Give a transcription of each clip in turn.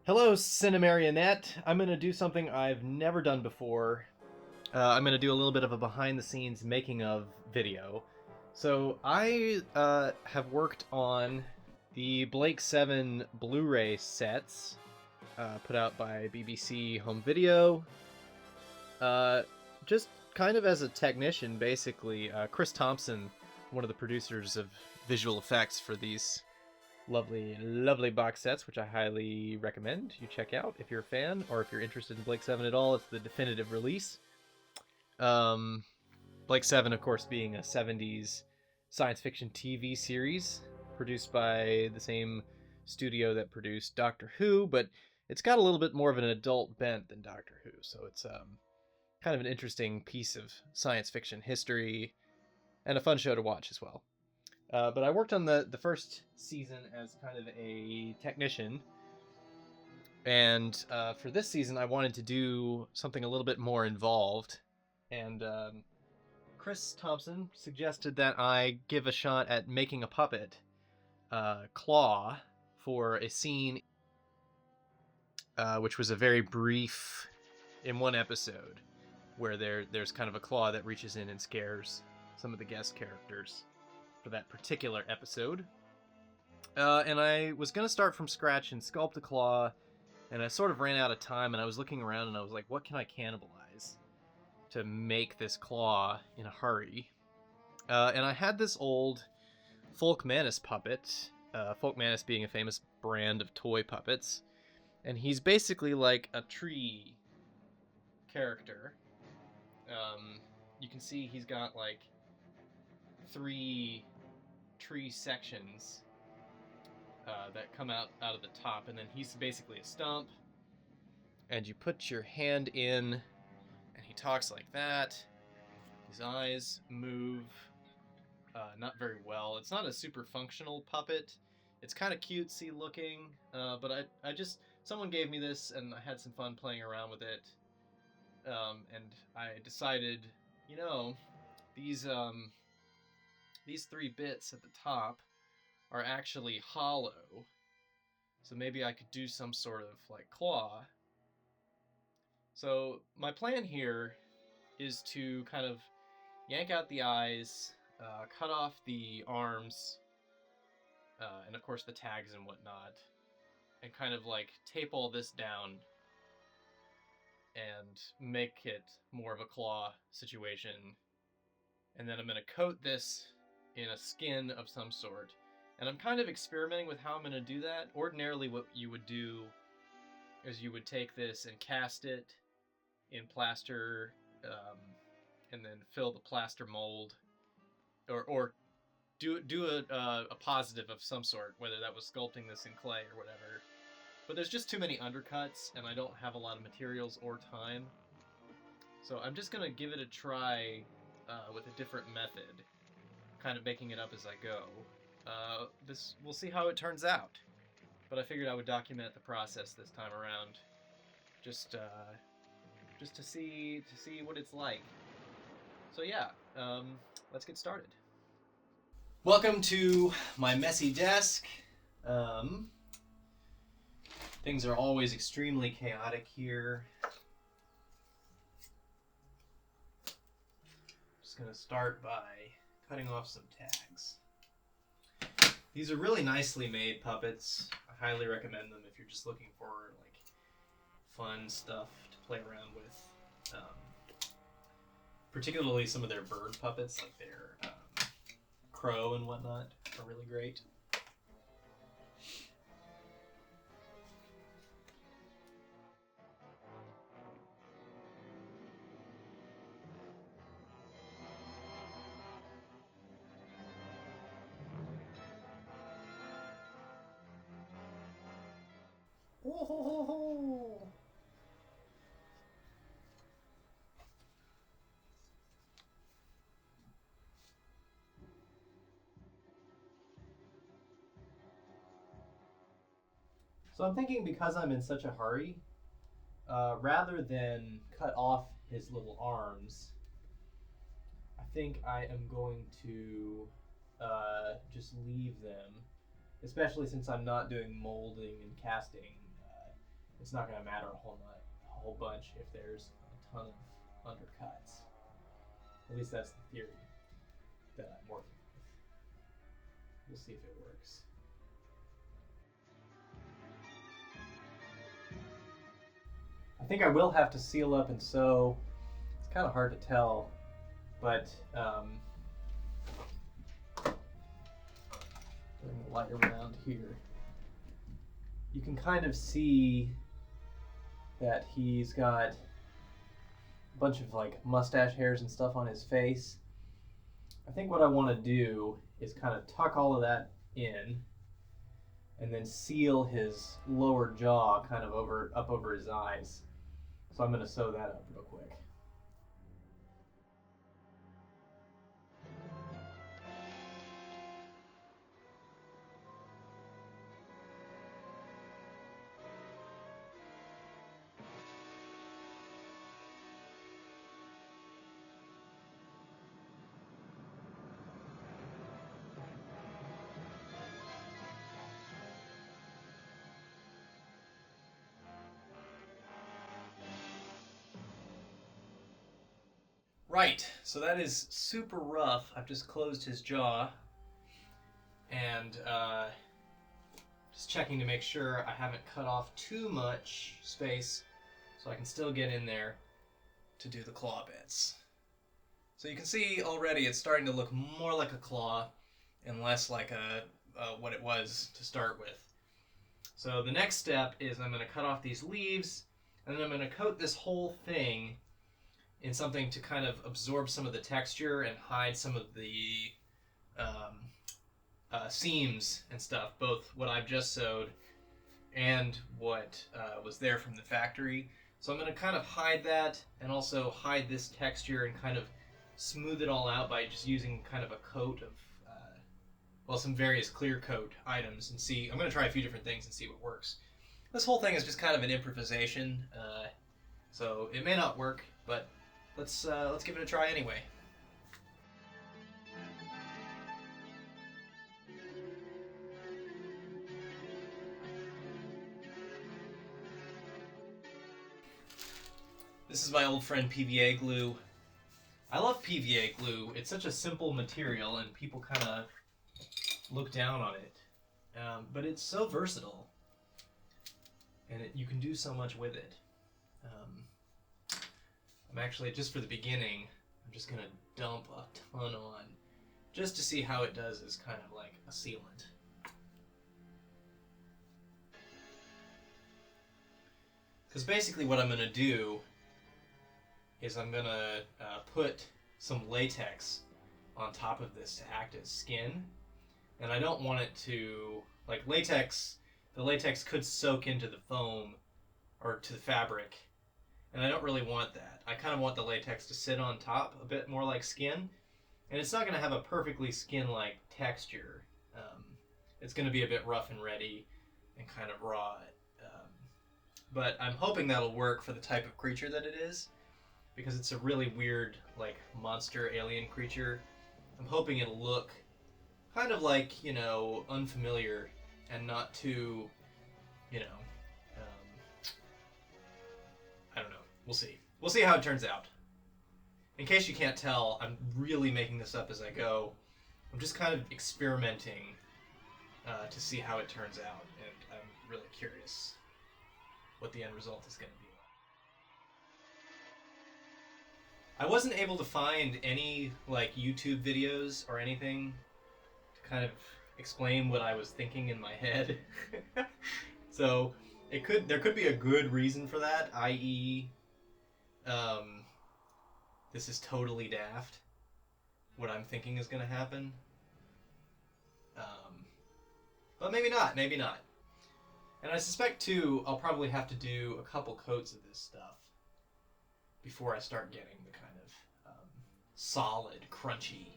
Hello, Cinemarionette. I'm going to do something I've never done before. I'm going to do a little bit of a behind the scenes making of video. So, I have worked on the Blake 7 Blu ray sets put out by BBC Home Video. Uh, just kind of as a technician, basically. Chris Thompson, one of the producers of visual effects for these lovely box sets, which I highly recommend you check out if you're a fan or if you're interested in Blake 7 at all. It's the definitive release. um Blake 7, of course, being a 70s science fiction TV series produced by the same studio that produced Doctor Who, but it's got a little bit more of an adult bent than Doctor Who, so it's kind of an interesting piece of science fiction history and a fun show to watch as well. But I worked on the first season as kind of a technician, and for this season I wanted to do something a little bit more involved. And Chris Thompson suggested that I give a shot at making a puppet, Claw, for a scene, which was a very brief, in one episode, where there's kind of a claw that reaches in and scares some of the guest characters for that particular episode. And I was going to start from scratch and sculpt a claw, and I sort of ran out of time, and I was looking around and I was like, what can I cannibalize to make this claw in a hurry? And I had this old Folk Manus puppet, Folk Manus being a famous brand of toy puppets, and he's basically like a tree character. You can see he's got like 3 tree sections that come out of the top, and then he's basically a stump, and you put your hand in and he talks like that. His eyes move not very well. It's not a super functional puppet. It's kind of cutesy looking, but I just, someone gave me this and I had some fun playing around with it, and I decided, you know, these 3 bits at the top are actually hollow, so maybe I could do some sort of like claw. So my plan here is to kind of yank out the eyes, cut off the arms, and of course the tags and whatnot, and kind of like tape all this down and make it more of a claw situation. And then I'm going to coat this in a skin of some sort. And I'm kind of experimenting with how I'm going to do that. Ordinarily, what you would do is you would take this and cast it in plaster, and then fill the plaster mold, or do a positive of some sort, whether that was sculpting this in clay or whatever. But there's just too many undercuts, and I don't have a lot of materials or time. So I'm just going to give it a try with a different method, kind of making it up as I go. We'll see how it turns out. But I figured I would document the process this time around, just to see what it's like. So yeah, let's get started. Welcome to my messy desk. Things are always extremely chaotic here. Just gonna start by cutting off some tags. These are really nicely made puppets. I highly recommend them if you're just looking for like fun stuff to play around with. Particularly some of their bird puppets, like their crow and whatnot, are really great. Oh, ho, ho, ho. So I'm thinking, because I'm in such a hurry, rather than cut off his little arms, I think I am going to just leave them, especially since I'm not doing molding and casting. it's not going to matter a whole bunch if there's a ton of undercuts. At least that's the theory that I'm working with. We'll see if it works. I think I will have to seal up and sew. It's kind of hard to tell, but bring the light around here. You can kind of see that he's got a bunch of like mustache hairs and stuff on his face. I think what I want to do is kind of tuck all of that in and then seal his lower jaw kind of up over his eyes. So I'm going to sew that up real quick. Right, so that is super rough. I've just closed his jaw and just checking to make sure I haven't cut off too much space so I can still get in there to do the claw bits. So you can see already it's starting to look more like a claw and less like what it was to start with. So the next step is I'm going to cut off these leaves and then I'm going to coat this whole thing in something to kind of absorb some of the texture and hide some of the seams and stuff, both what I've just sewed and what was there from the factory. So I'm going to kind of hide that and also hide this texture and kind of smooth it all out by just using kind of a coat of, some various clear coat items and see. I'm going to try a few different things and see what works. This whole thing is just kind of an improvisation, so it may not work, but let's give it a try anyway. This is my old friend PVA glue. I love PVA glue. It's such a simple material and people kind of look down on it. But it's so versatile. And you can do so much with it. I'm actually, just for the beginning, I'm just going to dump a ton on just to see how it does as kind of like a sealant. Because basically what I'm going to do is I'm going to put some latex on top of this to act as skin. And I don't want it to, like latex, the latex could soak into the foam or to the fabric. And I don't really want that. I kind of want the latex to sit on top a bit more like skin. And it's not going to have a perfectly skin-like texture. It's going to be a bit rough and ready and kind of raw. But I'm hoping that'll work for the type of creature that it is. Because it's a really weird, like, monster alien creature. I'm hoping it'll look kind of like, you know, unfamiliar and not too, you know, I don't know. We'll see. We'll see how it turns out. In case you can't tell, I'm really making this up as I go. I'm just kind of experimenting to see how it turns out, and I'm really curious what the end result is going to be. I wasn't able to find any like YouTube videos or anything to kind of explain what I was thinking in my head. So there could be a good reason for that, i.e., this is totally daft. What I'm thinking is going to happen. But maybe not, maybe not. And I suspect, too, I'll probably have to do a couple coats of this stuff before I start getting the kind of solid, crunchy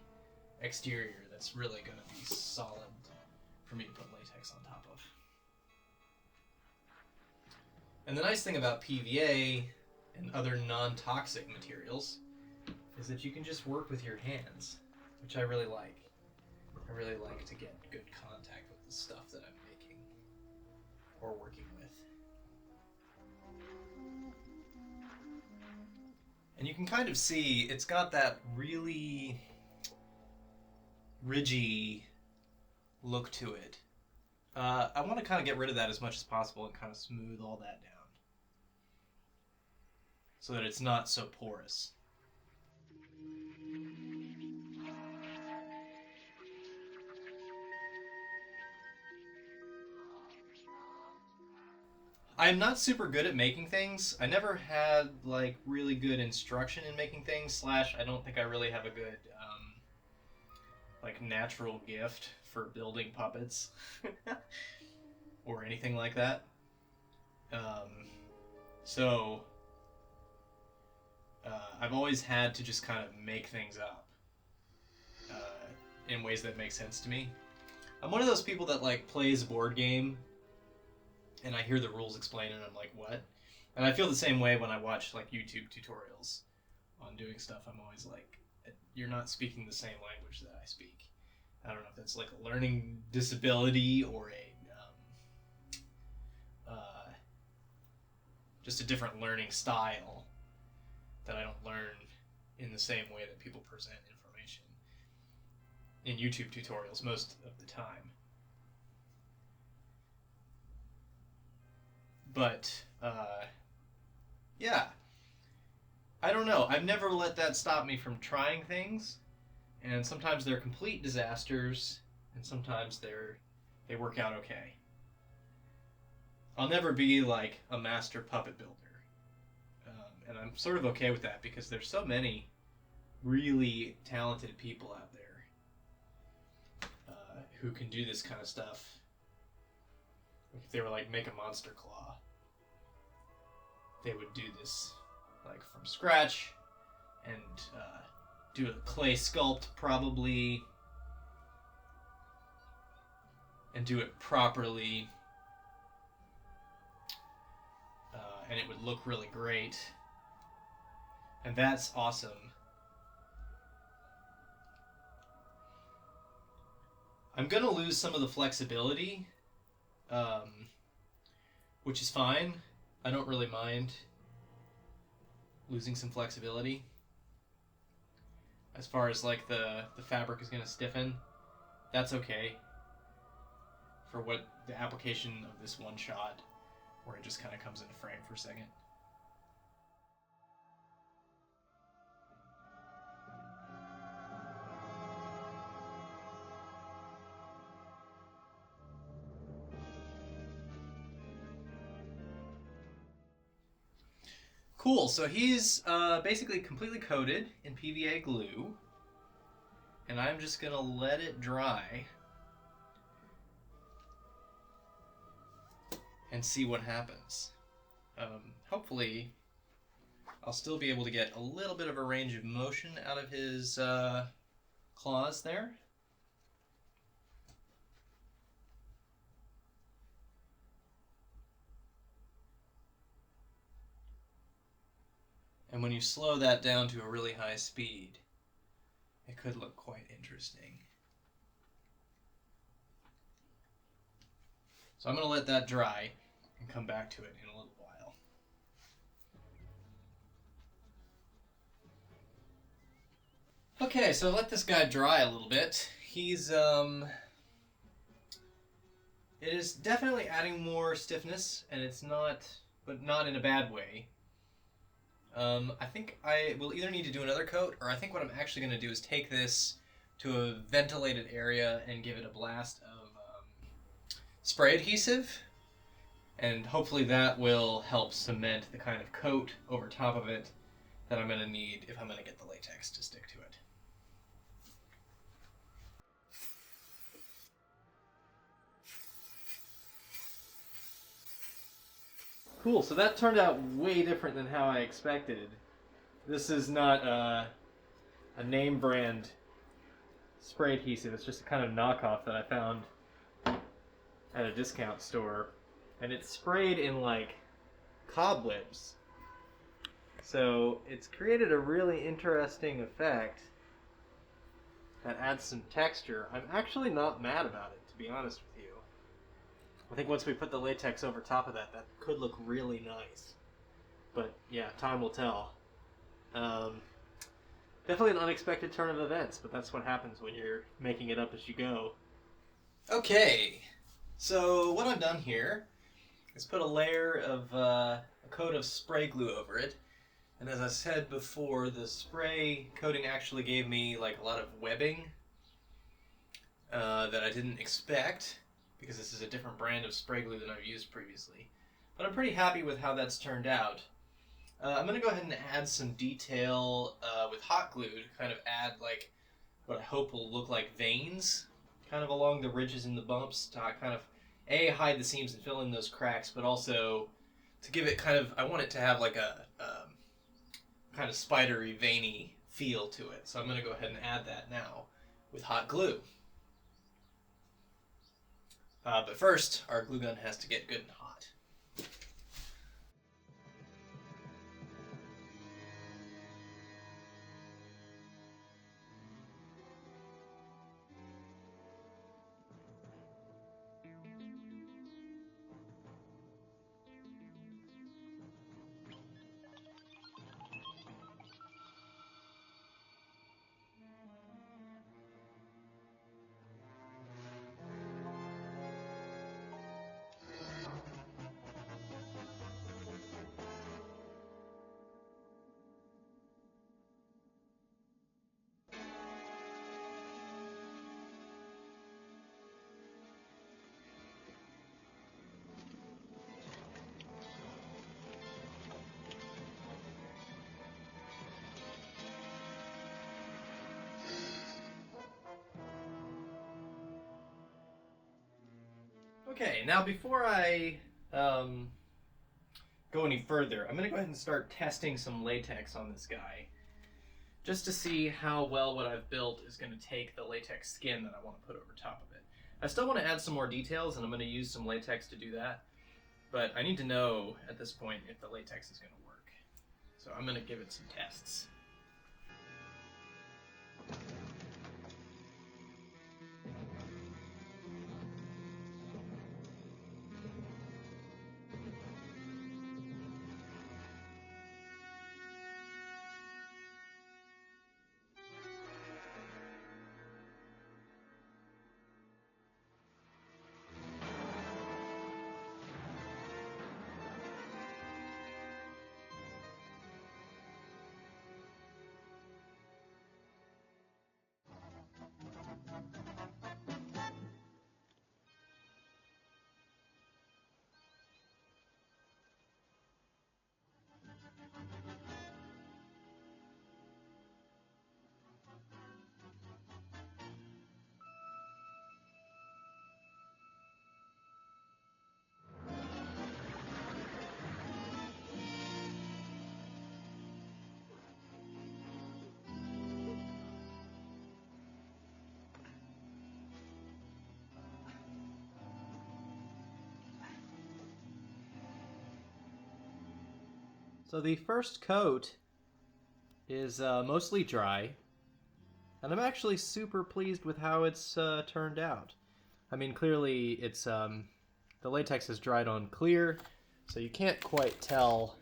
exterior that's really going to be solid for me to put latex on top of. And the nice thing about PVA and other non-toxic materials is that you can just work with your hands, which I really like. I really like to get good contact with the stuff that I'm making or working with. And you can kind of see it's got that really ridgy look to it. I want to kind of get rid of that as much as possible and kind of smooth all that down so that it's not so porous. I'm not super good at making things. I never had like really good instruction in making things. Slash, I don't think I really have a good like natural gift for building puppets or anything like that. So I've always had to just kind of make things up in ways that make sense to me. I'm one of those people that like plays a board game and I hear the rules explained and I'm like, what? And I feel the same way when I watch like YouTube tutorials on doing stuff. I'm always like, you're not speaking the same language that I speak. I don't know if that's like a learning disability or just a different learning style that I don't learn in the same way that people present information in YouTube tutorials most of the time. But, yeah. I don't know. I've never let that stop me from trying things. And sometimes they're complete disasters, and sometimes they work out okay. I'll never be like a master puppet builder. And I'm sort of okay with that because there's so many really talented people out there who can do this kind of stuff. If they were like, make a monster claw, they would do this like from scratch and do a clay sculpt probably and do it properly, and it would look really great, and that's awesome. I'm gonna lose some of the flexibility, which is fine. I don't really mind losing some flexibility. As far as like the fabric is gonna stiffen, that's okay for what the application of this one shot where it just kind of comes into frame for a second. Cool, so he's basically completely coated in PVA glue, and I'm just gonna let it dry and see what happens. Hopefully I'll still be able to get a little bit of a range of motion out of his claws there. And when you slow that down to a really high speed, it could look quite interesting. So I'm going to let that dry and come back to it in a little while. Okay, so let this guy dry a little bit. He's, it is definitely adding more stiffness, and it's not, but not in a bad way. I think I will either need to do another coat, or I think what I'm actually going to do is take this to a ventilated area and give it a blast of spray adhesive, and hopefully that will help cement the kind of coat over top of it that I'm going to need if I'm going to get the latex to stick to it. Cool, so that turned out way different than how I expected. This is not a name brand spray adhesive, it's just a kind of knockoff that I found at a discount store. And it's sprayed in like cobwebs. So it's created a really interesting effect that adds some texture. I'm actually not mad about it, to be honest with you. I think once we put the latex over top of that, that could look really nice. But yeah, time will tell. Um, Definitely an unexpected turn of events, but that's what happens when you're making it up as you go. Okay, so what I've done here is put a layer of a coat of spray glue over it. And as I said before, the spray coating actually gave me like a lot of webbing that I didn't expect, because this is a different brand of spray glue than I've used previously. But I'm pretty happy with how that's turned out. I'm going to go ahead and add some detail with hot glue to kind of add like what I hope will look like veins kind of along the ridges and the bumps to kind of hide the seams and fill in those cracks, but also to give it kind of, I want it to have like a kind of spidery, veiny feel to it. So I'm going to go ahead and add that now with hot glue. But first, our glue gun has to get good and hot. Okay, now before I go any further, I'm going to go ahead and start testing some latex on this guy, just to see how well what I've built is going to take the latex skin that I want to put over top of it. I still want to add some more details, and I'm going to use some latex to do that, but I need to know at this point if the latex is going to work. So I'm going to give it some tests. So the first coat is mostly dry, and I'm actually super pleased with how it's turned out. I mean, clearly it's the latex is dried on clear, so you can't quite tell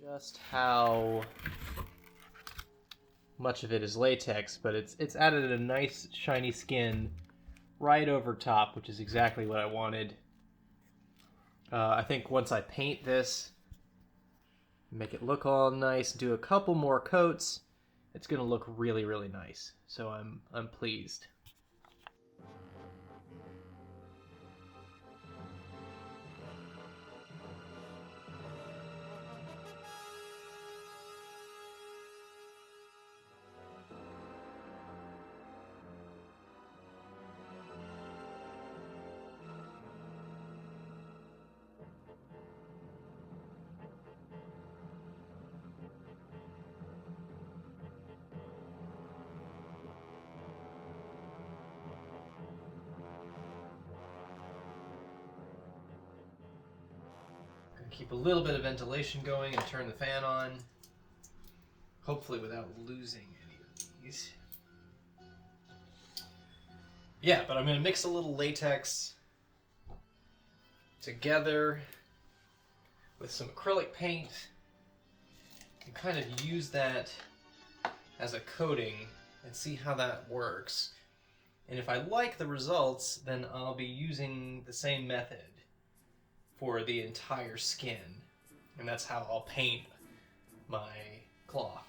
just how much of it is latex, but it's added a nice shiny skin right over top, which is exactly what I wanted. I think once I paint this, make it look all nice, do a couple more coats, it's gonna look really, really nice. So I'm pleased. Keep a little bit of ventilation going and turn the fan on, hopefully without losing any of these. Yeah, but I'm going to mix a little latex together with some acrylic paint and kind of use that as a coating and see how that works. And if I like the results, then I'll be using the same method for the entire skin. And that's how I'll paint my cloth.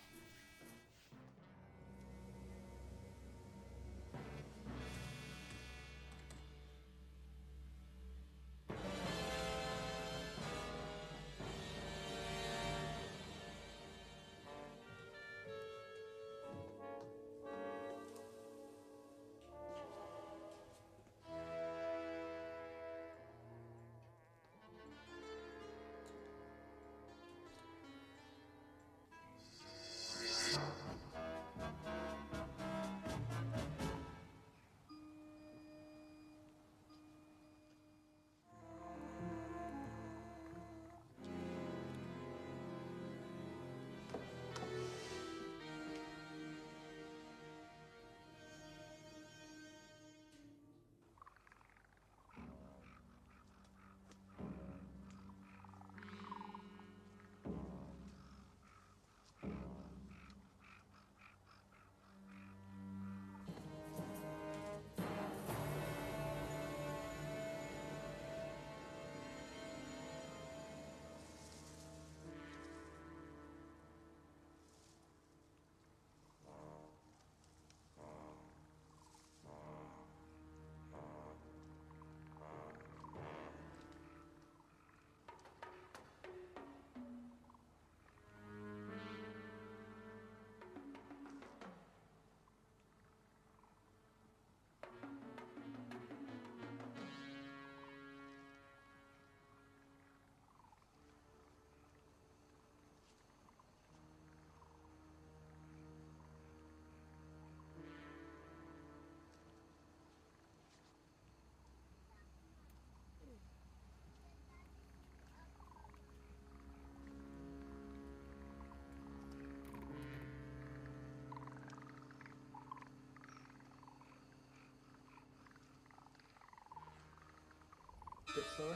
Bit slower.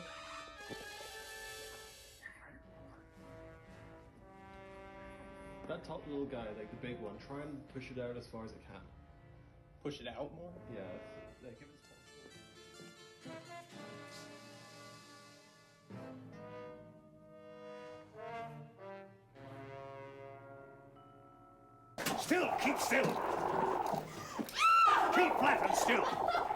That top little guy, like the big one, try and push it out as far as it can. Push it out more? Yeah, like give it a Still, keep still. Keep flat and still.